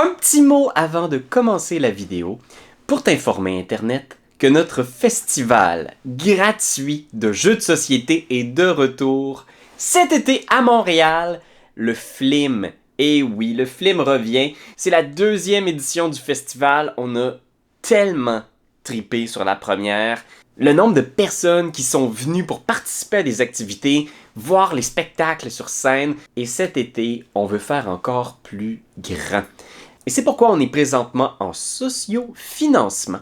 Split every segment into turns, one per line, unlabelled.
Un petit mot avant de commencer la vidéo pour t'informer Internet que notre festival gratuit de jeux de société est de retour cet été à Montréal, le FLIM. Et oui, le FLIM revient. C'est la deuxième édition du festival. On a tellement trippé sur la première. Le nombre de personnes qui sont venues pour participer à des activités, voir les spectacles sur scène. Et cet été, on veut faire encore plus grand. Et c'est pourquoi on est présentement en socio-financement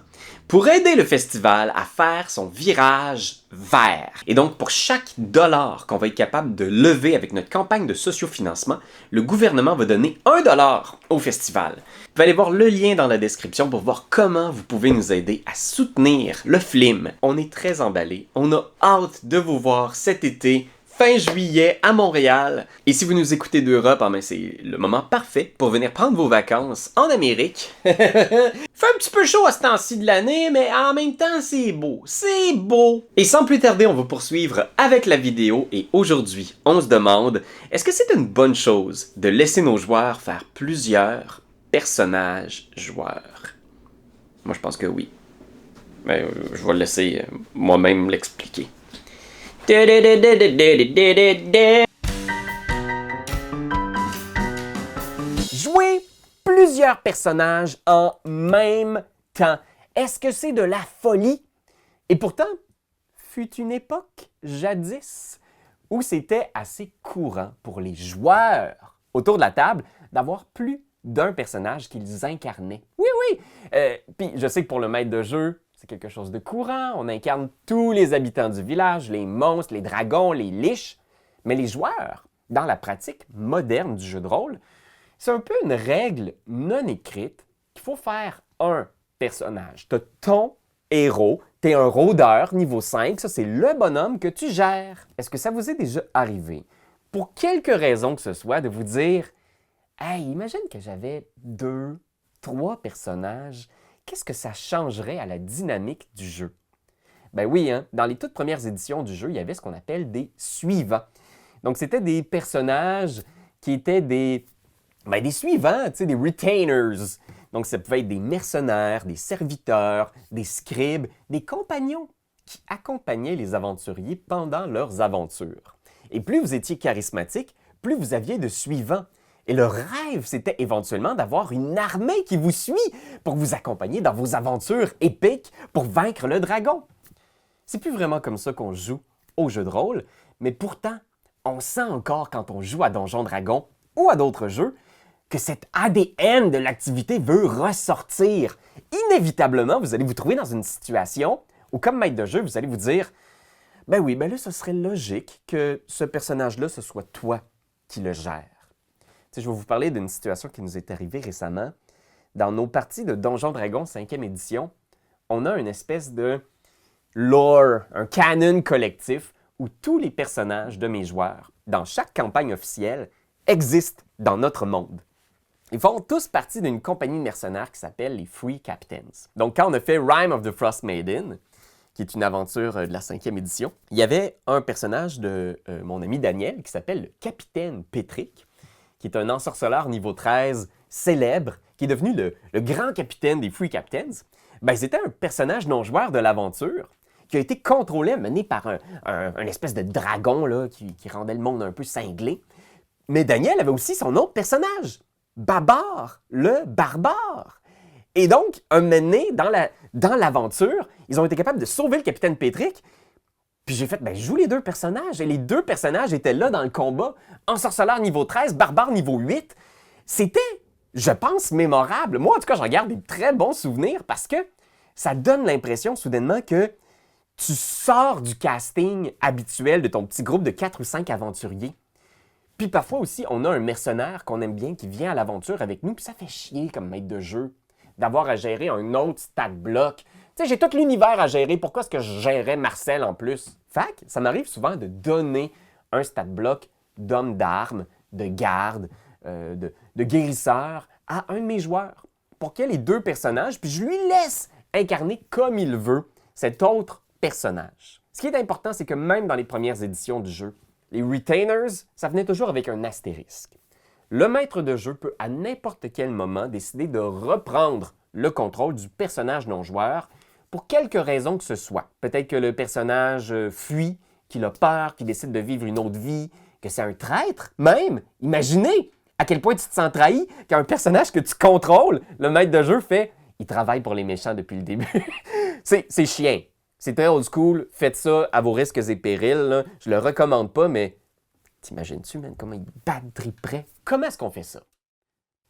pour aider le festival à faire son virage vert. Et donc, pour chaque dollar qu'on va être capable de lever avec notre campagne de socio-financement, le gouvernement va donner $1 au festival. Vous pouvez aller voir le lien dans la description pour voir comment vous pouvez nous aider à soutenir le FLIM. On est très emballés. On a hâte de vous voir cet été. Fin juillet à Montréal. Et si vous nous écoutez d'Europe, c'est le moment parfait pour venir prendre vos vacances en Amérique. Fait un petit peu chaud à ce temps-ci de l'année, mais en même temps, c'est beau. C'est beau! Et sans plus tarder, on va poursuivre avec la vidéo. Et aujourd'hui, on se demande, est-ce que c'est une bonne chose de laisser nos joueurs faire plusieurs personnages joueurs? Moi, je pense que oui. Mais je vais laisser moi-même l'expliquer.
Jouer plusieurs personnages en même temps. Est-ce que c'est de la folie? Et pourtant, fut une époque, jadis, où c'était assez courant pour les joueurs autour de la table d'avoir plus d'un personnage qu'ils incarnaient. Oui, oui! Puis je sais que pour le maître de jeu, c'est quelque chose de courant. On incarne tous les habitants du village, les monstres, les dragons, les liches. Mais les joueurs, dans la pratique moderne du jeu de rôle, c'est un peu une règle non écrite qu'il faut faire un personnage. Tu as ton héros, tu es un rôdeur niveau 5, ça c'est le bonhomme que tu gères. Est-ce que ça vous est déjà arrivé, pour quelque raison que ce soit, de vous dire « Hey, imagine que j'avais 2, 3 personnages, qu'est-ce que ça changerait à la dynamique du jeu? » Ben oui, dans les toutes premières éditions du jeu, il y avait ce qu'on appelle des suivants. Donc c'était des personnages qui étaient des suivants, des retainers. Donc ça pouvait être des mercenaires, des serviteurs, des scribes, des compagnons qui accompagnaient les aventuriers pendant leurs aventures. Et plus vous étiez charismatique, plus vous aviez de suivants. Et le rêve, c'était éventuellement d'avoir une armée qui vous suit pour vous accompagner dans vos aventures épiques pour vaincre le dragon. C'est plus vraiment comme ça qu'on joue au jeu de rôle, mais pourtant, on sent encore quand on joue à Donjons Dragons ou à d'autres jeux que cet ADN de l'activité veut ressortir. Inévitablement, vous allez vous trouver dans une situation où, comme maître de jeu, vous allez vous dire « Ben oui, ben là, ce serait logique que ce personnage-là, ce soit toi qui le gère. » Je vais vous parler d'une situation qui nous est arrivée récemment. Dans nos parties de Donjons Dragons 5e édition, on a une espèce de lore, un canon collectif où tous les personnages de mes joueurs, dans chaque campagne officielle, existent dans notre monde. Ils font tous partie d'une compagnie mercenaire qui s'appelle les Free Captains. Donc, quand on a fait Rime of the Frost Maiden, qui est une aventure de la 5e édition, il y avait un personnage de mon ami Daniel qui s'appelle le Capitaine Pétric, qui est un ensorceleur niveau 13 célèbre, qui est devenu le grand capitaine des Free Captains. Ben, c'était un personnage non-joueur de l'aventure qui a été contrôlé, mené par un espèce de dragon là, qui rendait le monde un peu cinglé. Mais Daniel avait aussi son autre personnage, Babar, le barbare. Et donc, un moment donné, dans l'aventure, ils ont été capables de sauver le capitaine Pétric. Puis j'ai fait, je joue les deux personnages. Et les deux personnages étaient là dans le combat. Ensorceleur niveau 13, barbare niveau 8. C'était, je pense, mémorable. Moi, en tout cas, j'en garde des très bons souvenirs parce que ça donne l'impression soudainement que tu sors du casting habituel de ton petit groupe de 4 ou 5 aventuriers. Puis parfois aussi, on a un mercenaire qu'on aime bien qui vient à l'aventure avec nous. Puis ça fait chier comme maître de jeu d'avoir à gérer un autre stat bloc. Tu sais, j'ai tout l'univers à gérer. Pourquoi est-ce que je gérerais Marcel en plus? Fait que ça m'arrive souvent de donner un stat bloc d'homme d'armes, de garde, de guérisseur à un de mes joueurs pour qu'il y ait les deux personnages, puis je lui laisse incarner comme il veut cet autre personnage. Ce qui est important, c'est que même dans les premières éditions du jeu, les retainers, ça venait toujours avec un astérisque. le maître de jeu peut à n'importe quel moment décider de reprendre le contrôle du personnage non-joueur pour quelque raison que ce soit. Peut-être que le personnage fuit, qu'il a peur, qu'il décide de vivre une autre vie, que c'est un traître même. Imaginez à quel point tu te sens trahi qu'un personnage que tu contrôles, le maître de jeu fait « il travaille pour les méchants depuis le début ». C'est chiant. C'est très old school. Faites ça à vos risques et périls. Là. Je le recommande pas, mais t'imagines-tu, man, comment il battriperait? Comment est-ce qu'on fait ça?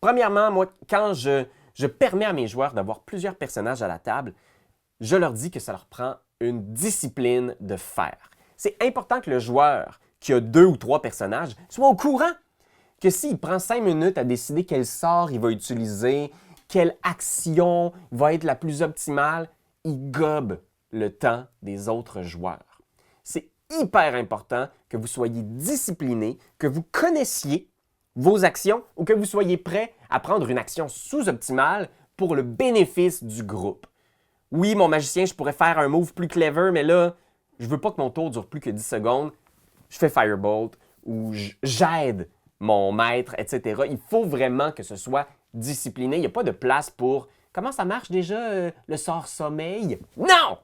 Premièrement, moi, quand je permets à mes joueurs d'avoir plusieurs personnages à la table, je leur dis que ça leur prend une discipline de faire. C'est important que le joueur qui a 2 ou 3 personnages soit au courant que s'il prend 5 minutes à décider quel sort il va utiliser, quelle action va être la plus optimale, il gobe le temps des autres joueurs. C'est hyper important que vous soyez discipliné, que vous connaissiez vos actions ou que vous soyez prêt à prendre une action sous-optimale pour le bénéfice du groupe. Oui, mon magicien, je pourrais faire un move plus clever, mais là, je veux pas que mon tour dure plus que 10 secondes. Je fais Firebolt ou j'aide mon maître, etc. Il faut vraiment que ce soit discipliné. Il n'y a pas de place pour « Comment ça marche déjà, le sort sommeil? » Non!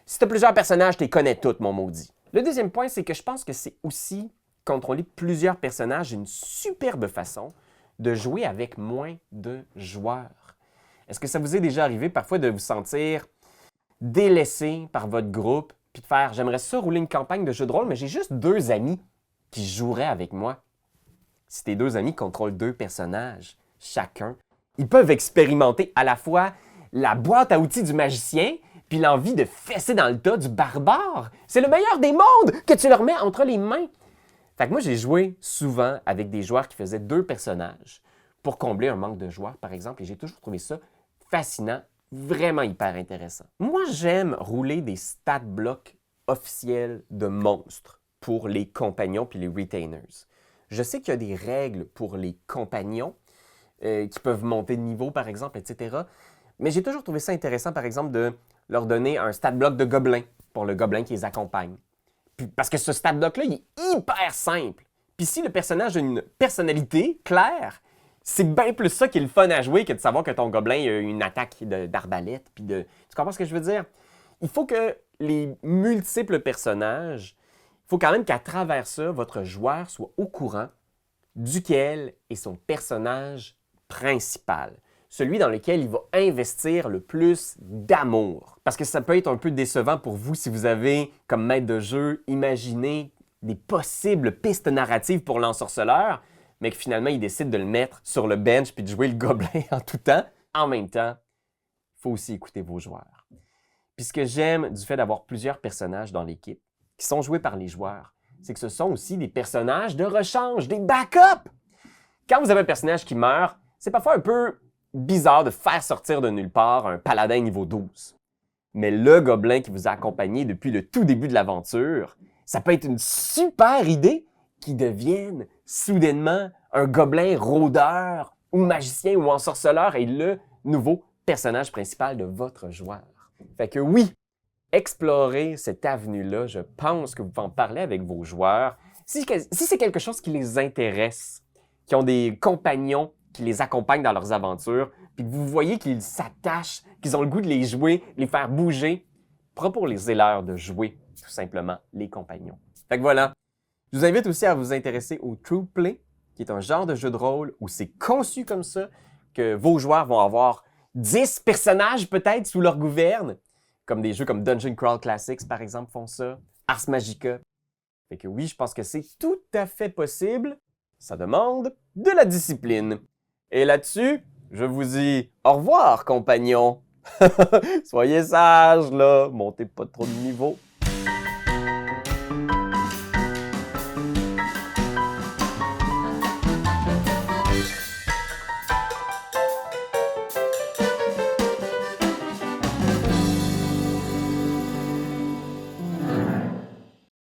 Si tu as plusieurs personnages, tu les connais tous, mon maudit. Le deuxième point, c'est que je pense que c'est aussi contrôler plusieurs personnages une superbe façon de jouer avec moins de joueurs. Est-ce que ça vous est déjà arrivé parfois de vous sentir délaissé par votre groupe puis de faire « J'aimerais ça rouler une campagne de jeu de rôle, mais j'ai juste 2 amis qui joueraient avec moi. » Si tes 2 amis contrôlent 2 personnages chacun, ils peuvent expérimenter à la fois la boîte à outils du magicien puis l'envie de fesser dans le tas du barbare. C'est le meilleur des mondes que tu leur mets entre les mains. Fait que moi, j'ai joué souvent avec des joueurs qui faisaient 2 personnages pour combler un manque de joueurs, par exemple, et j'ai toujours trouvé ça fascinant, vraiment hyper intéressant. Moi, j'aime rouler des stat blocks officiels de monstres pour les compagnons puis les retainers. Je sais qu'il y a des règles pour les compagnons qui peuvent monter de niveau, par exemple, etc. Mais j'ai toujours trouvé ça intéressant, par exemple, de leur donner un stat block de gobelin pour le gobelin qui les accompagne. Puis, parce que ce stat block-là, il est hyper simple. Puis si le personnage a une personnalité claire, c'est bien plus ça qui est le fun à jouer que de savoir que ton gobelin a une attaque d'arbalète. Tu comprends ce que je veux dire? Il faut que les multiples personnages, il faut quand même qu'à travers ça, votre joueur soit au courant duquel est son personnage principal. Celui dans lequel il va investir le plus d'amour. Parce que ça peut être un peu décevant pour vous si vous avez, comme maître de jeu, imaginé des possibles pistes narratives pour l'ensorceleur, mais que finalement, il décide de le mettre sur le bench puis de jouer le gobelin en tout temps. En même temps, il faut aussi écouter vos joueurs. Puis ce que j'aime du fait d'avoir plusieurs personnages dans l'équipe qui sont joués par les joueurs, c'est que ce sont aussi des personnages de rechange, des backups! Quand vous avez un personnage qui meurt, c'est parfois un peu bizarre de faire sortir de nulle part un paladin niveau 12. Mais le gobelin qui vous a accompagné depuis le tout début de l'aventure, ça peut être une super idée qui devienne soudainement un gobelin rôdeur ou magicien ou ensorceleur et le nouveau personnage principal de votre joueur. Fait que oui, explorez cette avenue-là, je pense que vous pouvez en parler avec vos joueurs. Si c'est quelque chose qui les intéresse, qui ont des compagnons qui les accompagnent dans leurs aventures, puis que vous voyez qu'ils s'attachent, qu'ils ont le goût de les jouer, les faire bouger, proposez-leur de jouer, tout simplement, les compagnons. Fait que voilà. Je vous invite aussi à vous intéresser au True Play, qui est un genre de jeu de rôle où c'est conçu comme ça, que vos joueurs vont avoir 10 personnages peut-être sous leur gouverne, comme des jeux comme Dungeon Crawl Classics, par exemple, font ça, Ars Magica. Fait que oui, je pense que c'est tout à fait possible. Ça demande de la discipline. Et là-dessus, je vous dis au revoir, compagnons. Soyez sages, là. Montez pas trop de niveau.